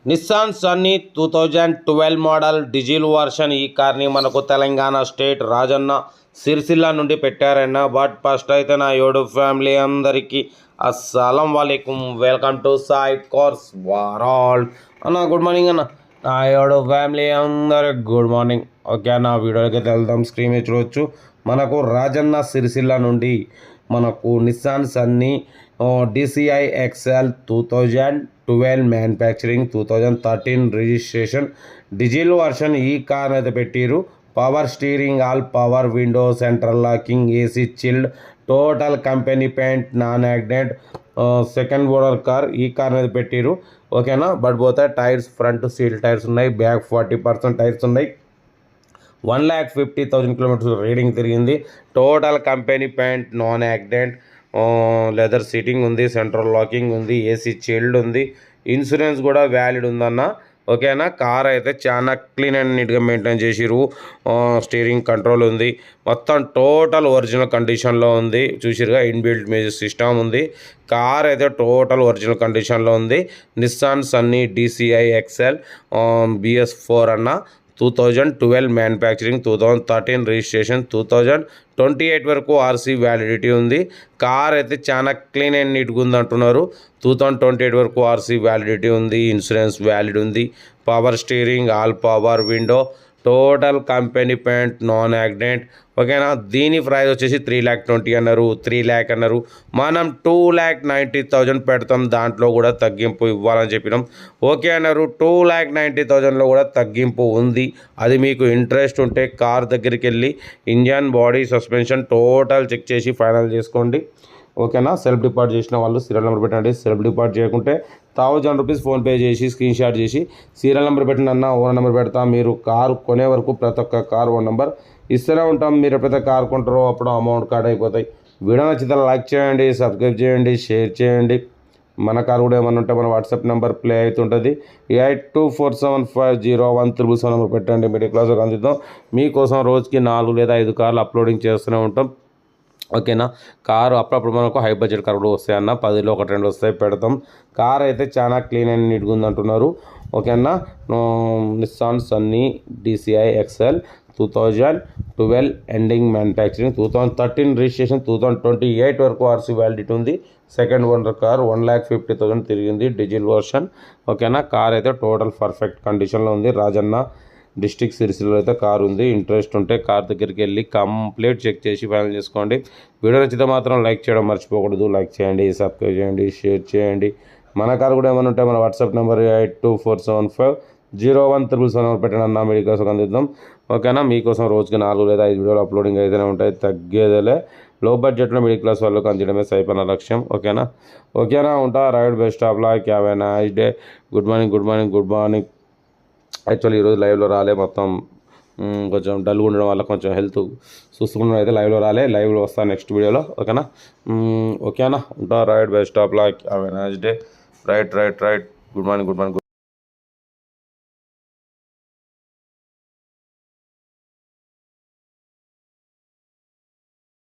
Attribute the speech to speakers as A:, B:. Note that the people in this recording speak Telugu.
A: Nissan Sunny 2012 model diesel version. ఈ కార్ని మనకు తెలంగాణ స్టేట్ రాజన్న సిరిసిల్ల నుండి పెట్టారన్న. బట్ ఫస్ట్ అయితే నా యూట్యూబ్ ఫ్యామిలీ అందరికీ అస్సలం వాలేకుమ్, welcome to side cars world అన్న. గుడ్ మార్నింగ్ అన్న. నా యూట్యూబ్ ఫ్యామిలీ అందరికి గుడ్ మార్నింగ్. ఓకే అన్న, వీడియోకి వెళ్దాం. స్క్రీన్ మీద చూడవచ్చు, మనకు రాజన్న సిరిసిల్ల నుండి మనకు Nissan Sunny DCI XL 2012 manufacturing, 2013 registration, diesel version. ఈ కార్ అయితే పెట్టిరు. Power steering, all power window, central locking, AC chilled, total company paint, non accident, second owner car. ఈ కార్ అనేది పెట్టిరు. ఓకేనా. బట్ పోతే టైర్స్ ఫ్రంట్ సీల్ టైర్స్ ఉన్నాయి, బ్యాక్ 40% టైర్స్ ఉన్నాయి. 1,50,000 కిలోమీటర్స్ రీడింగ్ తిరిగింది. Total company paint, non accident, leather seating ఉంది, సెంట్రల్ లాకింగ్ ఉంది, ఏసీ చిల్డ్ ఉంది, ఇన్సూరెన్స్ కూడా వ్యాలిడ్ ఉందన్న. ఓకేనా. కార్ అయితే చాలా క్లీన్ అండ్ నీట్గా మెయింటైన్ చేసిరు. స్టీరింగ్ కంట్రోల్ ఉంది, మొత్తం టోటల్ ఒరిజినల్ కండిషన్లో ఉంది. చూసిరుగా, ఇన్బిల్ట్ మ్యూజిక్ సిస్టమ్ ఉంది. కార్ అయితే టోటల్ ఒరిజినల్ కండిషన్లో ఉంది. Nissan Sunny DCI XL BS4 అన్న. 2012 మ్యానుఫ్యాక్చరింగ్, 2013 రిజిస్ట్రేషన్, 2028 వరకు RC వ్యాలిడిటీ ఉంది. కార్ అయితే చాలా క్లీన్ అండ్ నీట్గా ఉంది అంటున్నారు. 2028 వరకు RC వ్యాలిడిటీ ఉంది, ఇన్సూరెన్స్ వ్యాలిడ్ ఉంది. Power steering, all power window, total company paint, non accident. ఓకేనా. దీని ప్రైస్ వచ్చేసి 3,20,000 అన్నారు, 3,00,000 అన్నారు. మనం 2,90,000 పెడతాం, దాంట్లో కూడా తగ్గింపు ఇవ్వాలని చెప్పినాం. ఓకే అన్నారు. 2,90,000లో కూడా తగ్గింపు ఉంది. అది మీకు ఇంట్రెస్ట్ ఉంటే కార్ దగ్గరికి వెళ్ళి engine, body, suspension total check చేసి ఫైనల్ చేసుకోండి. ఓకేనా. సెల్ఫ్ డిపార్ట్ చేసిన వాళ్ళు సీరియల్ నెంబర్ పెట్టండి. సెల్ఫ్ డిపార్ట్ చేయకుంటే 1,000 రూపీస్ ఫోన్పే చేసి స్క్రీన్ షాట్ చేసి సీరియల్ నెంబర్ పెట్టండి అన్న. ఓన్ నెంబర్ పెడతాం. మీరు కారు కొనే వరకు ప్రతి ఒక్క కార్ ఓన్ నెంబర్ ఇస్తూనే ఉంటాం. మీరు ఎప్పుడైతే కార్ కొంటారో అప్పుడు అమౌంట్ కార్డ్ అయిపోతాయి. వీడియో నచ్చితే లైక్ చేయండి, సబ్స్క్రైబ్ చేయండి, షేర్ చేయండి. మన కారు కూడా ఏమన్నా ఉంటే మన వాట్సాప్ నెంబర్ ప్లే అవుతుంటుంది. 8247501777 నెంబర్ పెట్టండి. మిడిల్ క్లాస్కి అందిద్దాం. మీకోసం రోజుకి 4 లేదా 5 కార్లు అప్లోడింగ్ చేస్తూనే ఉంటాం. ఓకేనా. కారు అప్పుడప్పుడు మనకు హై బడ్జెట్ కార్ కూడా వస్తాయి అన్న. 10లో 1-2 వస్తాయి, పెడతాం. కార్ అయితే చాలా క్లీన్ అండ్ నీట్గా ఉంది అంటున్నారు. ఓకేనా. Nissan Sunny DCI XL 2012 ending manufacturing, 2013 registration, 2028 వరకు RC వ్యాలిడిటీ ఉంది. సెకండ్ ఓనర్ కార్, 1,50,000 తిరిగింది, డీజిల్ వర్షన్. ఓకేనా. కార్ అయితే టోటల్ పర్ఫెక్ట్ కండిషన్లో ఉంది. రాజన్న డిస్ట్రిక్ట్ సిరిసిల్లో అయితే కార్ ఉంది. ఇంట్రెస్ట్ ఉంటే కార్ దగ్గరికి వెళ్ళి కంప్లీట్ చెక్ చేసి ఫైనల్ చేసుకోండి. వీడియో నచ్చితే మాత్రం లైక్ చేయడం మర్చిపోకూడదు. లైక్ చేయండి, సబ్స్క్రైబ్ చేయండి, షేర్ చేయండి. మన కార్ కూడా ఏమైనా ఉంటే మన వాట్సాప్ నెంబర్ 8247501777 నెంబర్ పెట్టండి అన్న. మీకోసం అందిద్దాం. ఓకేనా. మీకోసం రోజుకి 4 లేదా 5 వీడియోలు అప్లోడింగ్ అయితేనే ఉంటాయి, తగ్గేదేలే. లో బడ్జెట్లో మిడిల్ క్లాస్ వాళ్ళకి అందించడమే సైపన్న లక్ష్యం. ఓకేనా. ఉంటా. Ride best of luck, have a nice day. Good morning. Actually ఈరోజు లైవ్లో రాలే, మొత్తం కొంచెం డల్గా ఉండడం వల్ల కొంచెం హెల్త్ చూసుకున్న అయితే లైవ్లో రాలే. లైవ్లో వస్తాను నెక్స్ట్ వీడియోలో. ఓకేనా. ఉంటా. Right best of luck, have a nice day. Right. Good morning.